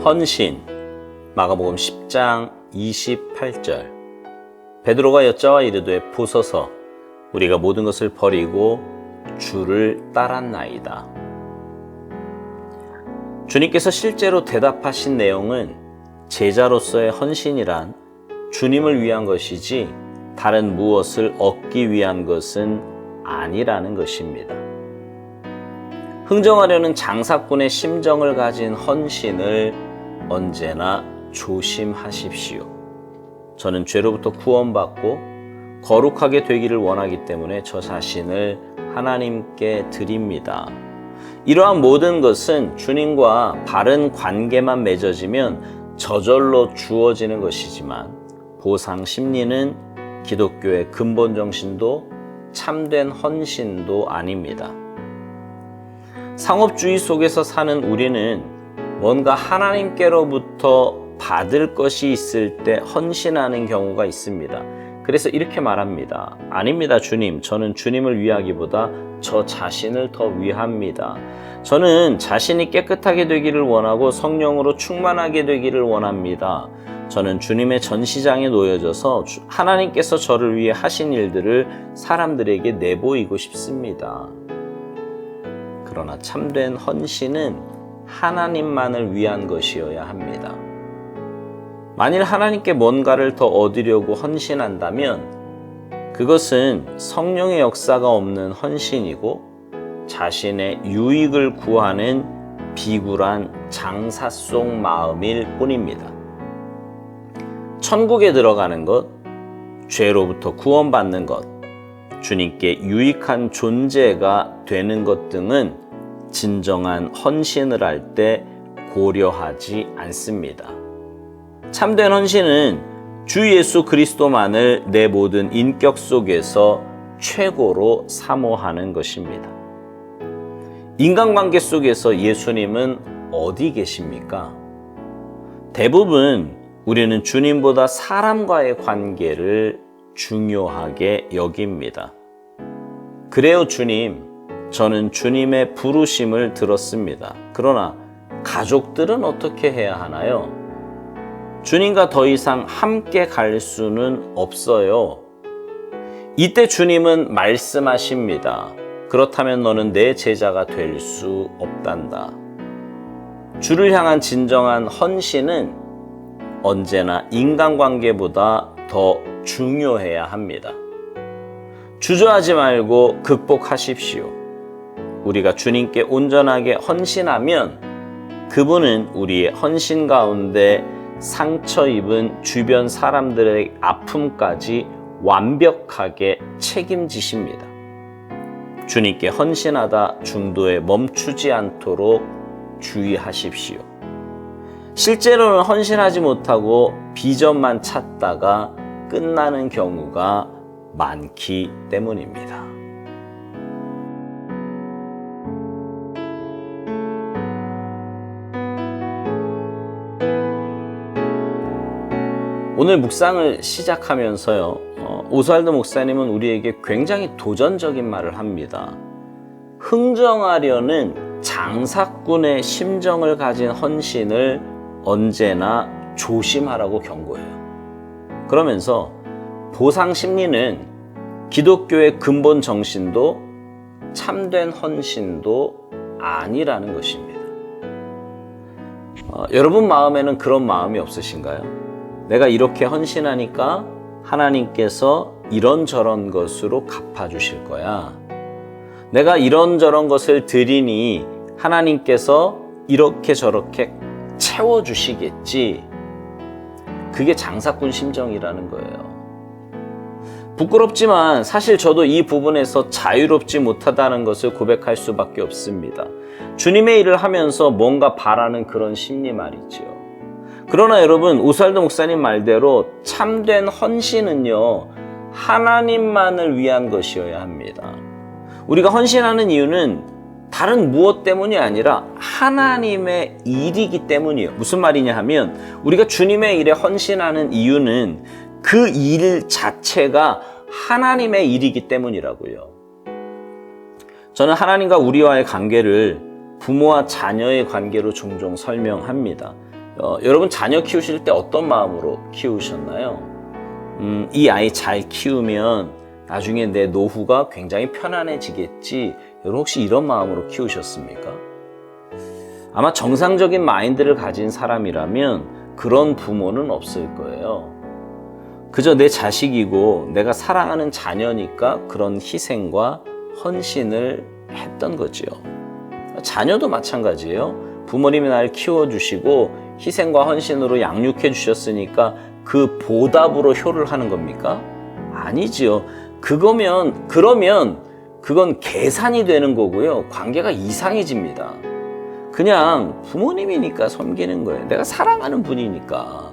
헌신. 마가복음 10장 28절. 베드로가 여짜와 이르되 보소서 우리가 모든 것을 버리고 주를 따랐나이다. 주님께서 실제로 대답하신 내용은 제자로서의 헌신이란 주님을 위한 것이지 다른 무엇을 얻기 위한 것은 아니라는 것입니다. 흥정하려는 장사꾼의 심정을 가진 헌신을 언제나 조심하십시오. 저는 죄로부터 구원받고 거룩하게 되기를 원하기 때문에 저 자신을 하나님께 드립니다. 이러한 모든 것은 주님과 바른 관계만 맺어지면 저절로 주어지는 것이지만 보상 심리는 기독교의 근본 정신도 참된 헌신도 아닙니다. 상업주의 속에서 사는 우리는 뭔가 하나님께로부터 받을 것이 있을 때 헌신하는 경우가 있습니다. 그래서 이렇게 말합니다. 아닙니다, 주님. 저는 주님을 위하기보다 저 자신을 더 위합니다. 저는 자신이 깨끗하게 되기를 원하고 성령으로 충만하게 되기를 원합니다. 저는 주님의 전시장에 놓여져서 하나님께서 저를 위해 하신 일들을 사람들에게 내보이고 싶습니다. 그러나 참된 헌신은 하나님만을 위한 것이어야 합니다. 만일 하나님께 뭔가를 더 얻으려고 헌신한다면 그것은 성령의 역사가 없는 헌신이고 자신의 유익을 구하는 비굴한 장사 속 마음일 뿐입니다. 천국에 들어가는 것, 죄로부터 구원받는 것, 주님께 유익한 존재가 되는 것 등은 진정한 헌신을 할 때 고려하지 않습니다. 참된 헌신은 주 예수 그리스도만을 내 모든 인격 속에서 최고로 사모하는 것입니다. 인간관계 속에서 예수님은 어디 계십니까? 대부분 우리는 주님보다 사람과의 관계를 중요하게 여깁니다. 그래요, 주님. 저는 주님의 부르심을 들었습니다. 그러나 가족들은 어떻게 해야 하나요? 주님과 더 이상 함께 갈 수는 없어요. 이때 주님은 말씀하십니다. 그렇다면 너는 내 제자가 될 수 없단다. 주를 향한 진정한 헌신은 언제나 인간관계보다 더 중요해야 합니다. 주저하지 말고 극복하십시오. 우리가 주님께 온전하게 헌신하면 그분은 우리의 헌신 가운데 상처 입은 주변 사람들의 아픔까지 완벽하게 책임지십니다. 주님께 헌신하다 중도에 멈추지 않도록 주의하십시오. 실제로는 헌신하지 못하고 비전만 찾다가 끝나는 경우가 많기 때문입니다. 오늘 묵상을 시작하면서요, 오스왈드 목사님은 우리에게 굉장히 도전적인 말을 합니다. 흥정하려는 장사꾼의 심정을 가진 헌신을 언제나 조심하라고 경고해요. 그러면서 보상 심리는 기독교의 근본 정신도 참된 헌신도 아니라는 것입니다. 여러분 마음에는 그런 마음이 없으신가요? 내가 이렇게 헌신하니까 하나님께서 이런저런 것으로 갚아주실 거야. 내가 이런저런 것을 드리니 하나님께서 이렇게 저렇게 채워주시겠지. 그게 장사꾼 심정이라는 거예요. 부끄럽지만 사실 저도 이 부분에서 자유롭지 못하다는 것을 고백할 수밖에 없습니다. 주님의 일을 하면서 뭔가 바라는 그런 심리 말이지요. 그러나 여러분, 오스왈드 목사님 말대로 참된 헌신은요, 하나님만을 위한 것이어야 합니다. 우리가 헌신하는 이유는 다른 무엇 때문이 아니라 하나님의 일이기 때문이에요. 무슨 말이냐 하면 우리가 주님의 일에 헌신하는 이유는 그 일 자체가 하나님의 일이기 때문이라고요. 저는 하나님과 우리와의 관계를 부모와 자녀의 관계로 종종 설명합니다. 여러분 자녀 키우실 때 어떤 마음으로 키우셨나요? 이 아이 잘 키우면 나중에 내 노후가 굉장히 편안해지겠지. 여러분 혹시 이런 마음으로 키우셨습니까? 아마 정상적인 마인드를 가진 사람이라면 그런 부모는 없을 거예요. 그저 내 자식이고 내가 사랑하는 자녀니까 그런 희생과 헌신을 했던 거지요. 자녀도 마찬가지예요. 부모님이 날 키워주시고 희생과 헌신으로 양육해 주셨으니까 그 보답으로 효를 하는 겁니까? 아니지요. 그러면 그건 계산이 되는 거고요. 관계가 이상해집니다. 그냥 부모님이니까 섬기는 거예요. 내가 사랑하는 분이니까.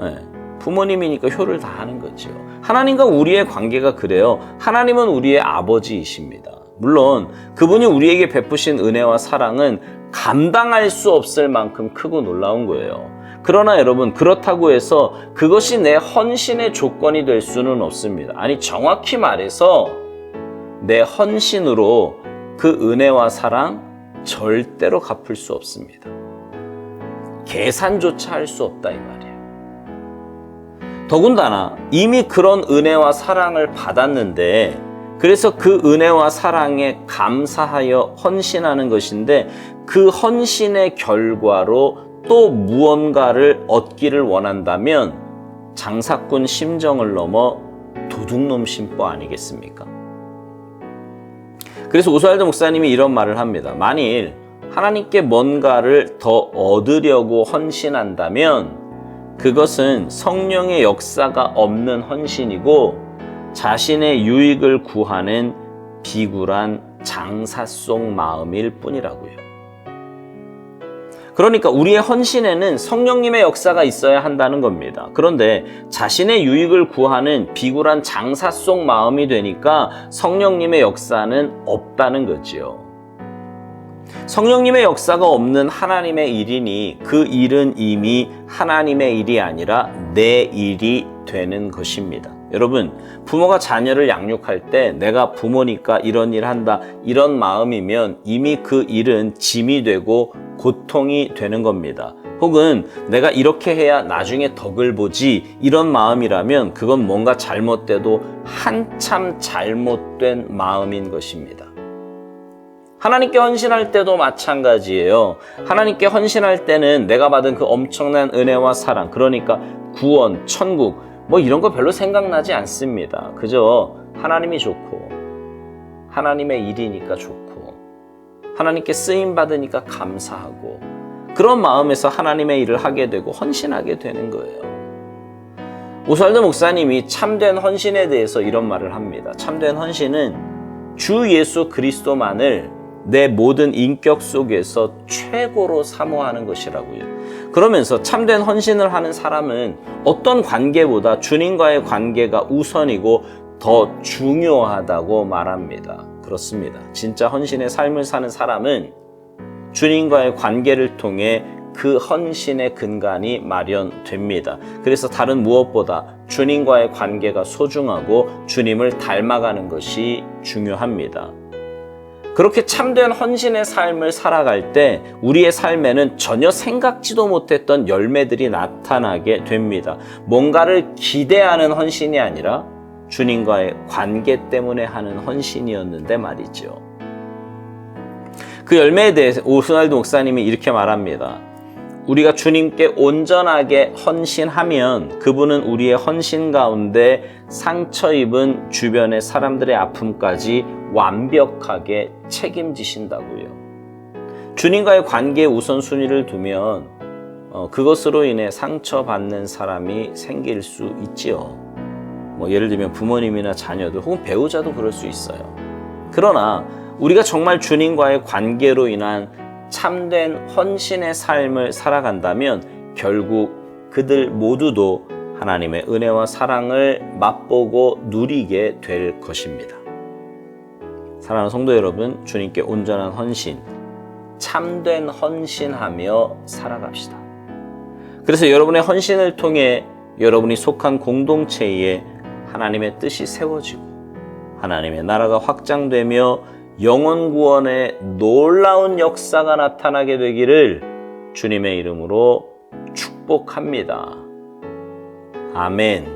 네. 부모님이니까 효를 다하는 거죠. 하나님과 우리의 관계가 그래요. 하나님은 우리의 아버지이십니다. 물론 그분이 우리에게 베푸신 은혜와 사랑은 감당할 수 없을 만큼 크고 놀라운 거예요. 그러나 여러분, 그렇다고 해서 그것이 내 헌신의 조건이 될 수는 없습니다. 아니, 정확히 말해서 내 헌신으로 그 은혜와 사랑 절대로 갚을 수 없습니다. 계산조차 할 수 없다 이 말이에요. 더군다나 이미 그런 은혜와 사랑을 받았는데, 그래서 그 은혜와 사랑에 감사하여 헌신하는 것인데, 그 헌신의 결과로 또 무언가를 얻기를 원한다면 장사꾼 심정을 넘어 도둑놈 심보 아니겠습니까? 그래서 오스왈드 목사님이 이런 말을 합니다. 만일 하나님께 뭔가를 더 얻으려고 헌신한다면 그것은 성령의 역사가 없는 헌신이고 자신의 유익을 구하는 비굴한 장사 속 마음일 뿐이라고요. 그러니까 우리의 헌신에는 성령님의 역사가 있어야 한다는 겁니다. 그런데 자신의 유익을 구하는 비굴한 장사 속 마음이 되니까 성령님의 역사는 없다는 거지요. 성령님의 역사가 없는 하나님의 일이니 그 일은 이미 하나님의 일이 아니라 내 일이 되는 것입니다. 여러분, 부모가 자녀를 양육할 때 내가 부모니까 이런 일 한다, 이런 마음이면 이미 그 일은 짐이 되고 고통이 되는 겁니다. 혹은 내가 이렇게 해야 나중에 덕을 보지, 이런 마음이라면 그건 뭔가 잘못돼도 한참 잘못된 마음인 것입니다. 하나님께 헌신할 때도 마찬가지예요. 하나님께 헌신할 때는 내가 받은 그 엄청난 은혜와 사랑, 그러니까 구원, 천국, 뭐 이런 거 별로 생각나지 않습니다. 그저 하나님이 좋고 하나님의 일이니까 좋고 하나님께 쓰임받으니까 감사하고 그런 마음에서 하나님의 일을 하게 되고 헌신하게 되는 거예요. 오스왈드 목사님이 참된 헌신에 대해서 이런 말을 합니다. 참된 헌신은 주 예수 그리스도만을 내 모든 인격 속에서 최고로 사모하는 것이라고요. 그러면서 참된 헌신을 하는 사람은 어떤 관계보다 주님과의 관계가 우선이고 더 중요하다고 말합니다. 그렇습니다. 진짜 헌신의 삶을 사는 사람은 주님과의 관계를 통해 그 헌신의 근간이 마련됩니다. 그래서 다른 무엇보다 주님과의 관계가 소중하고 주님을 닮아가는 것이 중요합니다. 그렇게 참된 헌신의 삶을 살아갈 때 우리의 삶에는 전혀 생각지도 못했던 열매들이 나타나게 됩니다. 뭔가를 기대하는 헌신이 아니라 주님과의 관계 때문에 하는 헌신이었는데 말이죠. 그 열매에 대해서 오스왈드 목사님이 이렇게 말합니다. 우리가 주님께 온전하게 헌신하면 그분은 우리의 헌신 가운데 상처 입은 주변의 사람들의 아픔까지 완벽하게 책임지신다고요. 주님과의 관계에 우선순위를 두면 그것으로 인해 상처받는 사람이 생길 수 있지요. 뭐 예를 들면 부모님이나 자녀들 혹은 배우자도 그럴 수 있어요. 그러나 우리가 정말 주님과의 관계로 인한 참된 헌신의 삶을 살아간다면 결국 그들 모두도 하나님의 은혜와 사랑을 맛보고 누리게 될 것입니다. 사랑하는 성도 여러분, 주님께 온전한 헌신, 참된 헌신하며 살아갑시다. 그래서 여러분의 헌신을 통해 여러분이 속한 공동체에 하나님의 뜻이 세워지고 하나님의 나라가 확장되며 영혼 구원의 놀라운 역사가 나타나게 되기를 주님의 이름으로 축복합니다. 아멘.